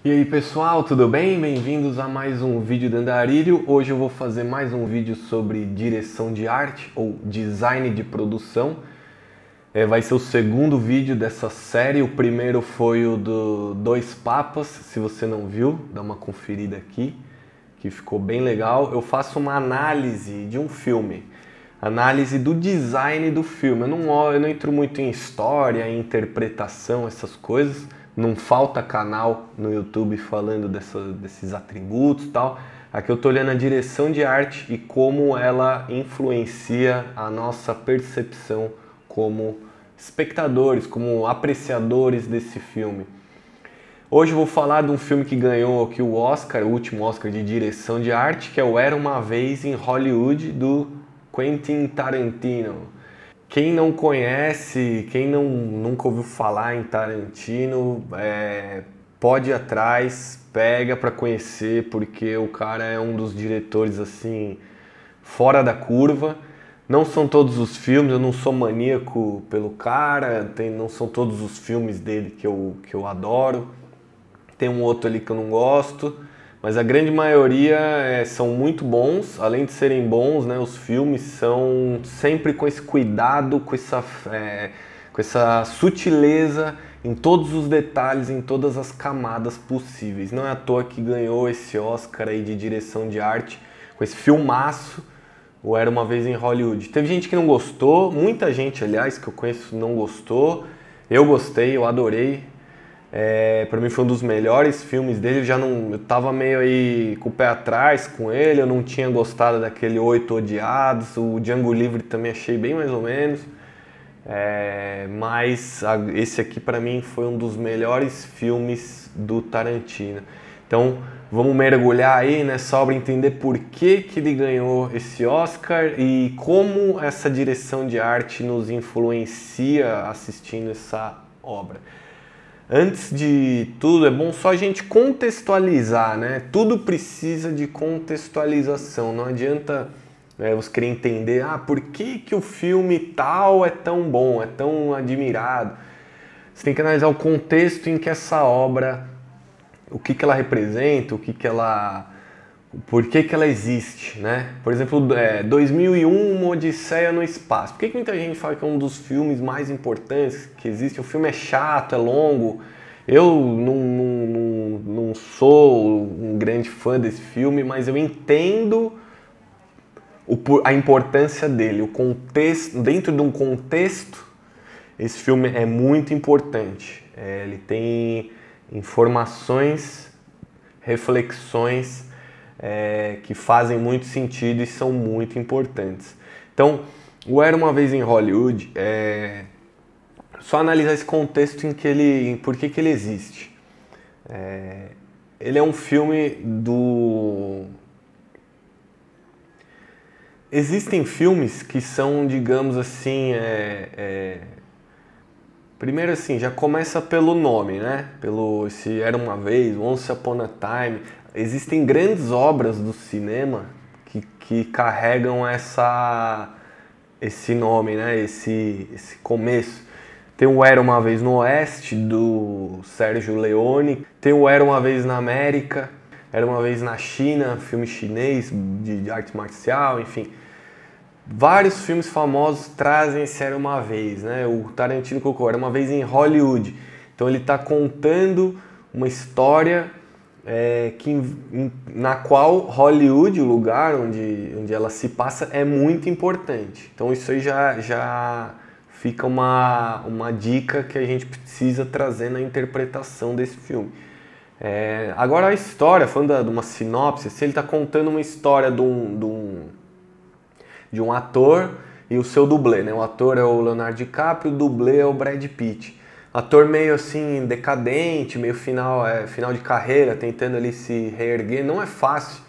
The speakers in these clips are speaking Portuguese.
E aí pessoal, tudo bem? Bem-vindos a mais um vídeo do Andarilho. Hoje eu vou fazer mais um vídeo sobre direção de arte ou design de produção. Vai ser o segundo vídeo dessa série. O primeiro foi o do Dois Papas. Se você não viu, dá uma conferida aqui, que ficou bem legal. Eu faço uma análise de um filme, análise do design do filme. Eu não entro muito em história, em interpretação, essas coisas. Não falta canal no YouTube falando desses atributos e tal. Aqui eu estou olhando a direção de arte e como ela influencia a nossa percepção como espectadores, como apreciadores desse filme. Hoje eu vou falar de um filme que ganhou aqui o Oscar, o último Oscar de direção de arte, que é o Era Uma Vez em Hollywood, do Quentin Tarantino. Quem não conhece, quem nunca ouviu falar em Tarantino, pode ir atrás, pega para conhecer, porque o cara é um dos diretores assim fora da curva. Não são todos os filmes, eu não sou maníaco pelo cara, não são todos os filmes dele que eu adoro. Tem um outro ali que eu não gosto, mas a grande maioria são muito bons. Além de serem bons, né, os filmes são sempre com esse cuidado, com essa sutileza em todos os detalhes, em todas as camadas possíveis. Não é à toa que ganhou esse Oscar aí de direção de arte com esse filmaço, o Era Uma Vez em Hollywood. Teve gente que não gostou, muita gente, aliás, que eu conheço não gostou. Eu gostei, eu adorei. Pra mim foi um dos melhores filmes dele. Eu tava meio aí com o pé atrás com ele, eu não tinha gostado daquele Oito Odiados. O Django Livre também achei bem mais ou menos, mas esse aqui pra mim foi um dos melhores filmes do Tarantino. Então vamos mergulhar aí nessa obra, entender por que ele ganhou esse Oscar e como essa direção de arte nos influencia assistindo essa obra. Antes de tudo, é bom só a gente contextualizar, né? Tudo precisa de contextualização. Não adianta você querer entender por que o filme tal é tão bom, é tão admirado. Você tem que analisar o contexto em que essa obra, o que ela representa, por que ela existe, né? Por exemplo, 2001, Uma Odisseia no Espaço. Por que muita gente fala que é um dos filmes mais importantes que existe? O filme é chato, é longo. Eu não sou um grande fã desse filme, mas eu entendo a importância dele. O contexto, dentro de um contexto, esse filme é muito importante. Ele tem informações, reflexões que fazem muito sentido e são muito importantes. Então, o Era Uma Vez em Hollywood só analisar esse contexto por que ele existe. Ele é um filme Existem filmes que são, digamos assim, primeiro assim, já começa pelo nome, né? Esse Era Uma Vez, Once Upon a Time. Existem grandes obras do cinema que carregam esse nome, né? Esse começo. Tem o Era Uma Vez no Oeste, do Sérgio Leone. Tem o Era Uma Vez na América. Era Uma Vez na China, filme chinês de arte marcial, enfim. Vários filmes famosos trazem esse Era Uma Vez, né? O Tarantino colocou Era Uma Vez em Hollywood. Então ele está contando uma história na qual Hollywood, o lugar onde ela se passa, é muito importante. Então isso aí já fica uma dica que a gente precisa trazer na interpretação desse filme. Agora a história, falando de uma sinopse, se ele está contando uma história de um ator e o seu dublê, né? O ator é o Leonardo DiCaprio, o dublê é o Brad Pitt. Ator meio assim decadente, meio final de carreira, tentando ali se reerguer. Não é fácil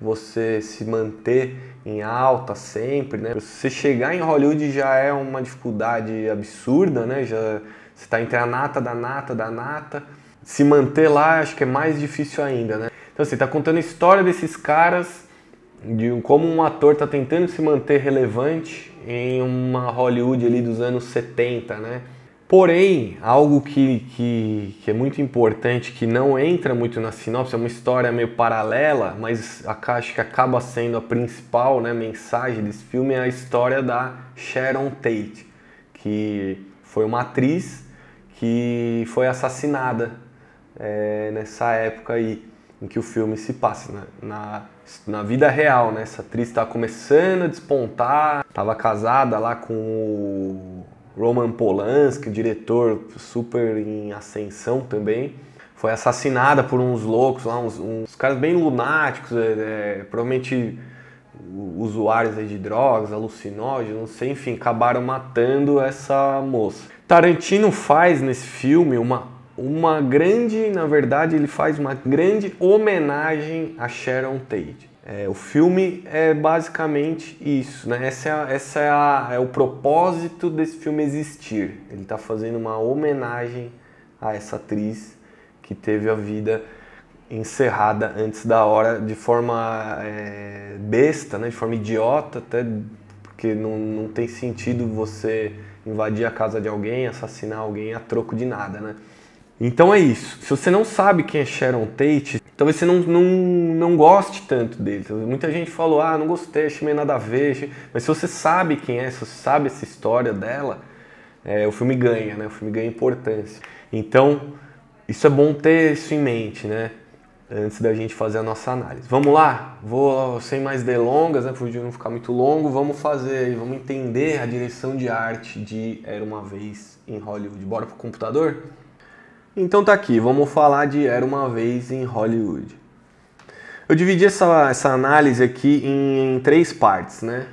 você se manter em alta sempre, né? Você chegar em Hollywood já é uma dificuldade absurda, né? Você está entre a nata da nata da nata. Se manter lá acho que é mais difícil ainda, né? Então você está contando a história desses caras, de como um ator está tentando se manter relevante em uma Hollywood ali dos anos 70, né? Porém, algo que é muito importante, que não entra muito na sinopse, é uma história meio paralela, mas acho que acaba sendo a principal, né, mensagem desse filme, é a história da Sharon Tate, que foi uma atriz que foi assassinada nessa época aí, em que o filme se passa, na vida real, né? Essa atriz estava começando a despontar, estava casada lá com o Roman Polanski, o diretor super em ascensão também. Foi assassinada por uns loucos lá, uns caras bem lunáticos, provavelmente usuários aí de drogas, alucinógenos, não sei, enfim, acabaram matando essa moça. Tarantino faz nesse filme uma grande, na verdade, ele faz uma grande homenagem a Sharon Tate. O filme é basicamente isso, né? Essa é o propósito desse filme existir. Ele está fazendo uma homenagem a essa atriz que teve a vida encerrada antes da hora, de forma besta, né? De forma idiota, até porque não tem sentido você invadir a casa de alguém, assassinar alguém a troco de nada, né? Então é isso. Se você não sabe quem é Sharon Tate, talvez você não goste tanto dele. Muita gente falou, não gostei, achei meio nada a ver. Mas se você sabe quem é, se você sabe essa história dela, o filme ganha, né? O filme ganha importância. Então, isso é bom ter isso em mente, né? Antes da gente fazer a nossa análise. Vamos lá? Vou, sem mais delongas, né? Para o vídeo não ficar muito longo, vamos entender a direção de arte de Era Uma Vez em Hollywood. Bora pro computador? Então tá aqui, vamos falar de Era Uma Vez em Hollywood. Eu dividi essa análise aqui em 3 partes, né?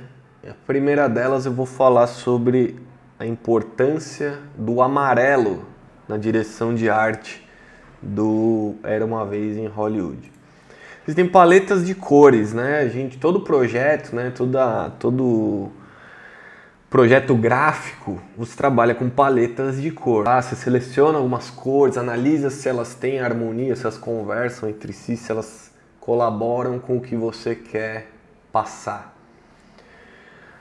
A primeira delas eu vou falar sobre a importância do amarelo na direção de arte do Era Uma Vez em Hollywood. Existem paletas de cores, né? Todo projeto, né? Todo projeto gráfico, você trabalha com paletas de cor. Você seleciona algumas cores, analisa se elas têm harmonia, se elas conversam entre si, se elas colaboram com o que você quer passar.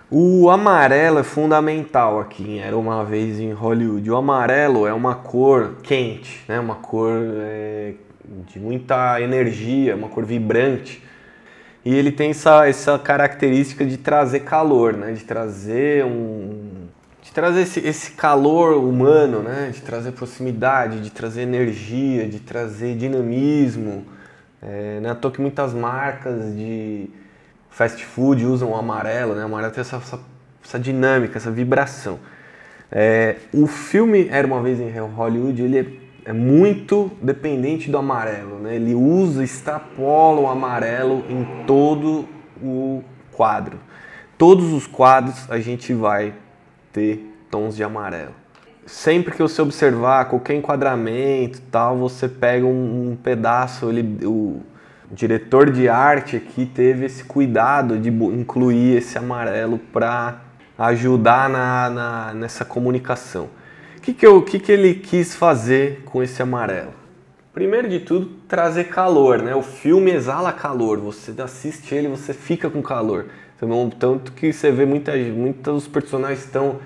O amarelo é fundamental aqui em Era Uma Vez em Hollywood. O amarelo é uma cor quente, né? Uma cor de muita energia, uma cor vibrante. E ele tem essa característica de trazer calor, né? De trazer esse calor humano, né? De trazer proximidade, de trazer energia, de trazer dinamismo. Não é à toa que muitas marcas de fast food usam o amarelo, né? O amarelo tem essa dinâmica, essa vibração. O filme Era Uma Vez em Hollywood, ele é muito dependente do amarelo, né? Ele extrapola o amarelo em todo o quadro. Todos os quadros a gente vai ter tons de amarelo. Sempre que você observar qualquer enquadramento, tal, você pega um pedaço, o diretor de arte aqui teve esse cuidado de incluir esse amarelo para ajudar nessa comunicação. O que ele quis fazer com esse amarelo? Primeiro de tudo, trazer calor, né? O filme exala calor, você assiste ele, você fica com calor. Tanto que você vê muitos personagens estão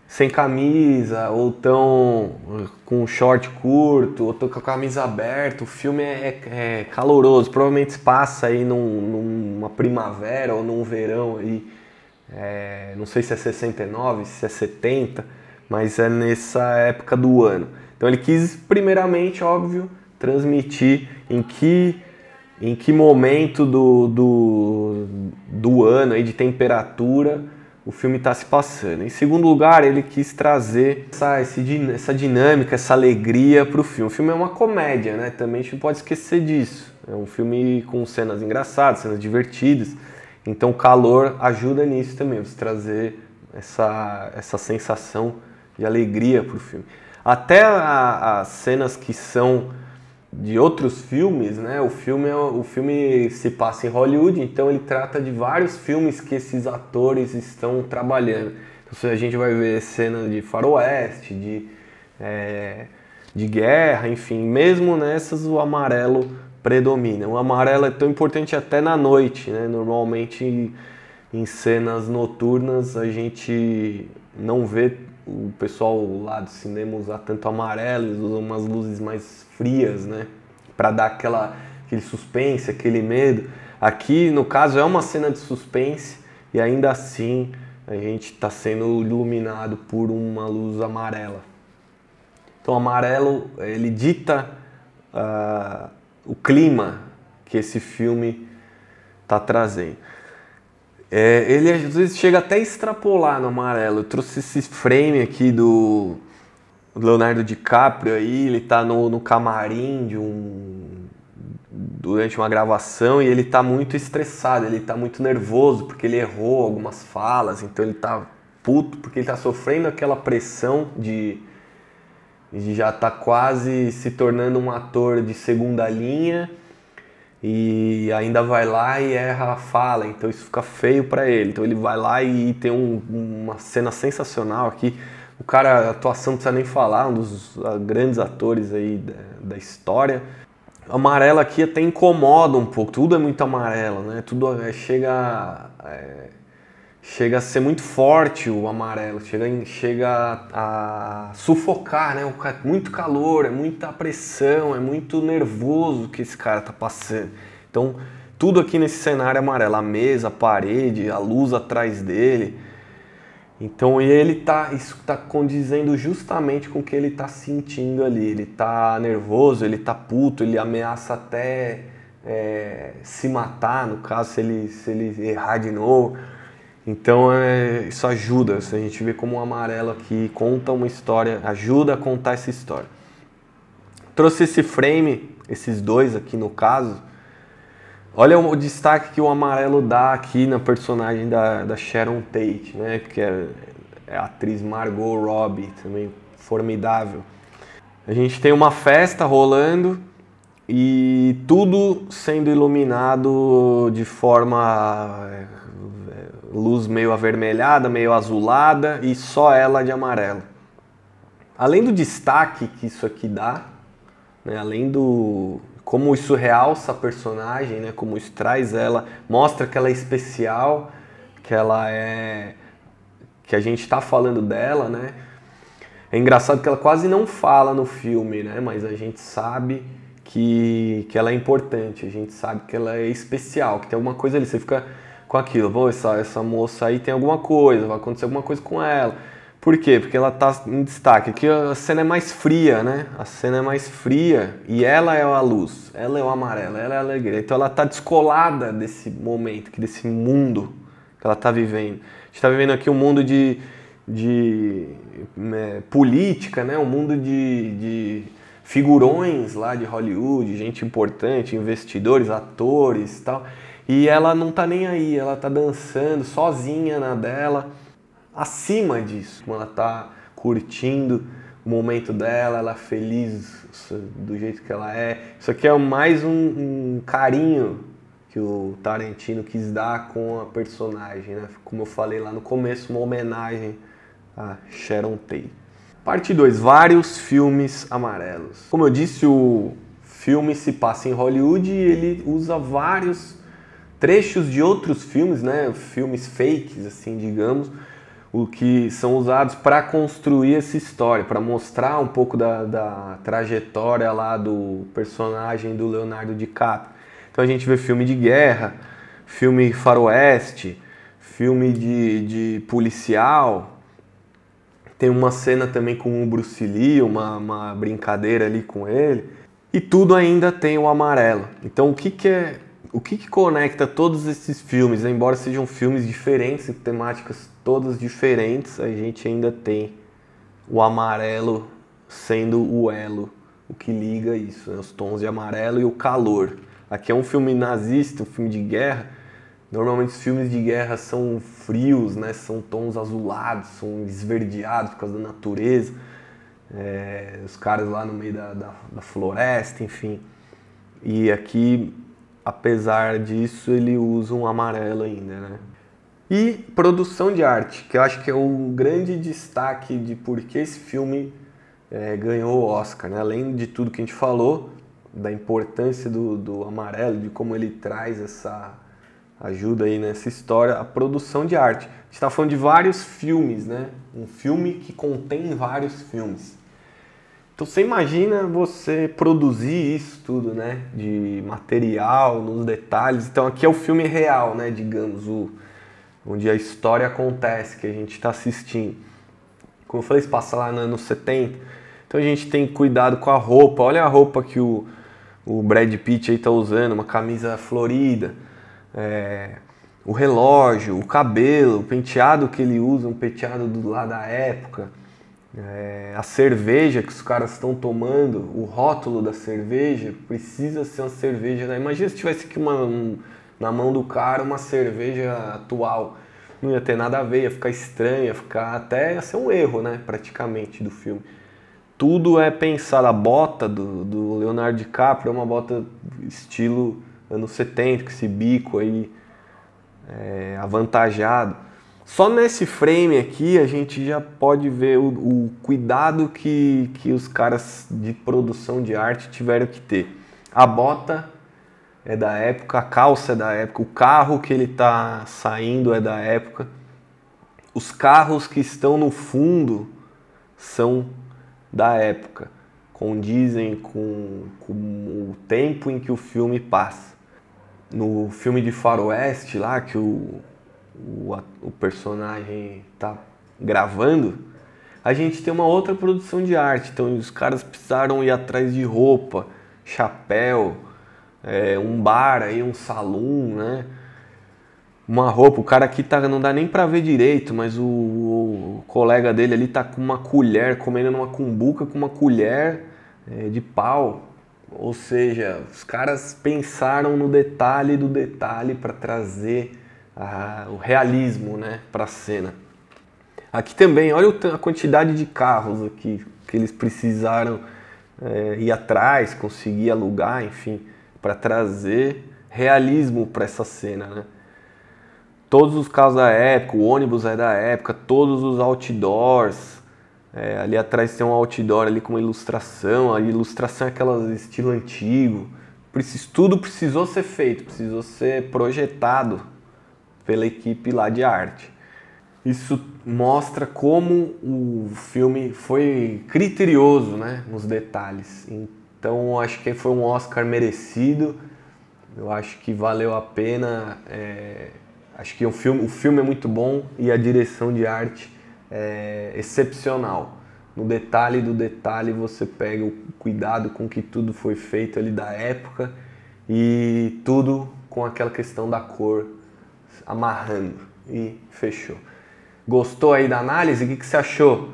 sem camisa, ou estão com short curto, ou estão com a camisa aberta. O filme é caloroso, provavelmente se passa aí numa primavera ou num verão aí. Não sei se é 69, se é 70, mas é nessa época do ano. Então ele quis, primeiramente, óbvio, transmitir em que momento do ano, aí, de temperatura, o filme está se passando. Em segundo lugar, ele quis trazer essa dinâmica, essa alegria para o filme. O filme é uma comédia, né? Também a gente não pode esquecer disso. É um filme com cenas engraçadas, cenas divertidas. Então o calor ajuda nisso também, você trazer essa sensação de alegria para o filme. Até as cenas que são de outros filmes, né? O filme se passa em Hollywood, então ele trata de vários filmes que esses atores estão trabalhando. Então a gente vai ver cenas de faroeste, de guerra, enfim, mesmo nessas o amarelo predomina. O amarelo é tão importante até na noite, né? Normalmente em cenas noturnas a gente não vê o pessoal lá do cinema usa tanto amarelo, eles usam umas luzes mais frias, né? Pra dar aquele suspense, aquele medo. Aqui, no caso, é uma cena de suspense e ainda assim a gente está sendo iluminado por uma luz amarela. Então, o amarelo, ele dita o clima que esse filme está trazendo. Ele às vezes chega até a extrapolar no amarelo. Eu trouxe esse frame aqui do Leonardo DiCaprio aí, ele tá no camarim durante uma gravação e ele tá muito estressado, ele tá muito nervoso porque ele errou algumas falas, então ele tá puto porque ele tá sofrendo aquela pressão de já tá quase se tornando um ator de segunda linha e ainda vai lá e erra a fala, então isso fica feio pra ele. Então ele vai lá e tem uma cena sensacional aqui. O cara, a atuação não precisa nem falar, um dos grandes atores aí da história. O amarelo aqui até incomoda um pouco, tudo é muito amarelo, né? Tudo chega a ser muito forte o amarelo, chega a sufocar, né? Muito calor, é muita pressão, é muito nervoso que esse cara tá passando. Então, tudo aqui nesse cenário é amarelo, a mesa, a parede, a luz atrás dele. Então, isso tá condizendo justamente com o que ele tá sentindo ali. Ele tá nervoso, ele tá puto, ele ameaça até se matar, no caso, se ele errar de novo. Então isso ajuda, a gente vê como o amarelo aqui conta uma história, ajuda a contar essa história. Trouxe esse frame, esses dois aqui no caso. Olha o destaque que o amarelo dá aqui na personagem da Sharon Tate, né? Que é a atriz Margot Robbie, também formidável. A gente tem uma festa rolando e tudo sendo iluminado de forma luz meio avermelhada, meio azulada e só ela de amarelo. Além do destaque que isso aqui dá, né, além do como isso realça a personagem, né, como isso traz ela, mostra que ela é especial, que a gente está falando dela, né? É engraçado que ela quase não fala no filme, né? Mas a gente sabe que ela é importante, a gente sabe que ela é especial, que tem alguma coisa ali, você fica com aquilo, pô, essa moça aí tem alguma coisa, vai acontecer alguma coisa com ela. Por quê? Porque ela tá em destaque. Aqui a cena é mais fria, né? A cena é mais fria e ela é a luz, ela é o amarelo, ela é a alegria. Então ela tá descolada desse momento, desse mundo que ela tá vivendo. A gente tá vivendo aqui um mundo de política, né? Um mundo de figurões lá de Hollywood, gente importante, investidores, atores e tal. E ela não tá nem aí, ela tá dançando sozinha na dela, acima disso, ela tá curtindo o momento dela, ela é feliz do jeito que ela é. Isso aqui é mais um carinho que o Tarantino quis dar com a personagem, né? Como eu falei lá no começo, uma homenagem a Sharon Tate. Parte 2, vários filmes amarelos. Como eu disse, o filme se passa em Hollywood e ele usa vários trechos de outros filmes, né, filmes fakes, assim, digamos, o que são usados para construir essa história, para mostrar um pouco da trajetória lá do personagem do Leonardo DiCaprio. Então a gente vê filme de guerra, filme faroeste, filme de policial. Tem uma cena também com o Bruce Lee, uma brincadeira ali com ele. E tudo ainda tem o amarelo. Então o que conecta todos esses filmes, né? Embora sejam filmes diferentes e temáticas todas diferentes, a gente ainda tem o amarelo sendo o elo, o que liga isso, né? Os tons de amarelo e o calor. Aqui é um filme nazista, um filme de guerra. Normalmente os filmes de guerra são frios, né? São tons azulados, são esverdeados por causa da natureza. Os caras lá no meio da floresta, enfim. E aqui, apesar disso, ele usa um amarelo ainda, né? E produção de arte, que eu acho que é o grande destaque de por que esse filme ganhou o Oscar, né? Além de tudo que a gente falou, da importância do amarelo, de como ele traz ajuda aí nessa história a produção de arte. A gente está falando de vários filmes, né? Um filme que contém vários filmes. Então você imagina você produzir isso tudo, né? De material, nos detalhes. Então aqui é o filme real, né? Digamos, onde a história acontece, que a gente está assistindo. Como eu falei, se passa lá nos anos 70. Então a gente tem cuidado com a roupa. Olha a roupa que o Brad Pitt aí tá usando, uma camisa florida. O relógio, o cabelo, o penteado que ele usa, um penteado lá da época. A cerveja que os caras estão tomando, o rótulo da cerveja precisa ser uma cerveja, né? Imagina se tivesse aqui na mão do cara uma cerveja atual, não ia ter nada a ver, ia ficar estranho, ia ser um erro, né, praticamente, do filme. Tudo é pensado. A bota do Leonardo DiCaprio é uma bota estilo anos 70, com esse bico aí avantajado. Só nesse frame aqui a gente já pode ver o cuidado que os caras de produção de arte tiveram que ter. A bota é da época, a calça é da época, o carro que ele está saindo é da época. Os carros que estão no fundo são da época, condizem com o tempo em que o filme passa. No filme de faroeste lá, que o personagem está gravando, a gente tem uma outra produção de arte. Então os caras precisaram ir atrás de roupa, chapéu, um bar aí, um salão, né? Uma roupa, o cara aqui não dá nem pra ver direito, mas o colega dele ali tá com uma colher, comendo uma cumbuca com uma colher de pau. Ou seja, os caras pensaram no detalhe do detalhe para trazer o realismo, né, para a cena. Aqui também, olha a quantidade de carros aqui que eles precisaram ir atrás, conseguir alugar, enfim, para trazer realismo para essa cena, né? Todos os carros da época, o ônibus é da época, todos os outdoors. Ali atrás tem um outdoor ali com uma ilustração, a ilustração é aquela estilo antigo. Tudo precisou ser feito, precisou ser projetado pela equipe lá de arte. Isso mostra como o filme foi criterioso, né, nos detalhes. Então acho que foi um Oscar merecido, eu acho que valeu a pena. Acho que o filme é muito bom e a direção de arte é excepcional. No detalhe do detalhe você pega o cuidado com que tudo foi feito ali da época e tudo com aquela questão da cor amarrando e fechou. Gostou aí da análise? O que você achou?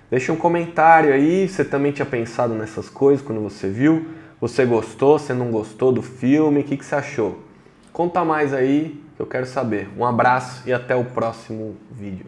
Deixa um comentário aí, você também tinha pensado nessas coisas quando você viu? Você gostou, você não gostou do filme? O que você achou? Conta mais aí, que eu quero saber. Um abraço e até o próximo vídeo.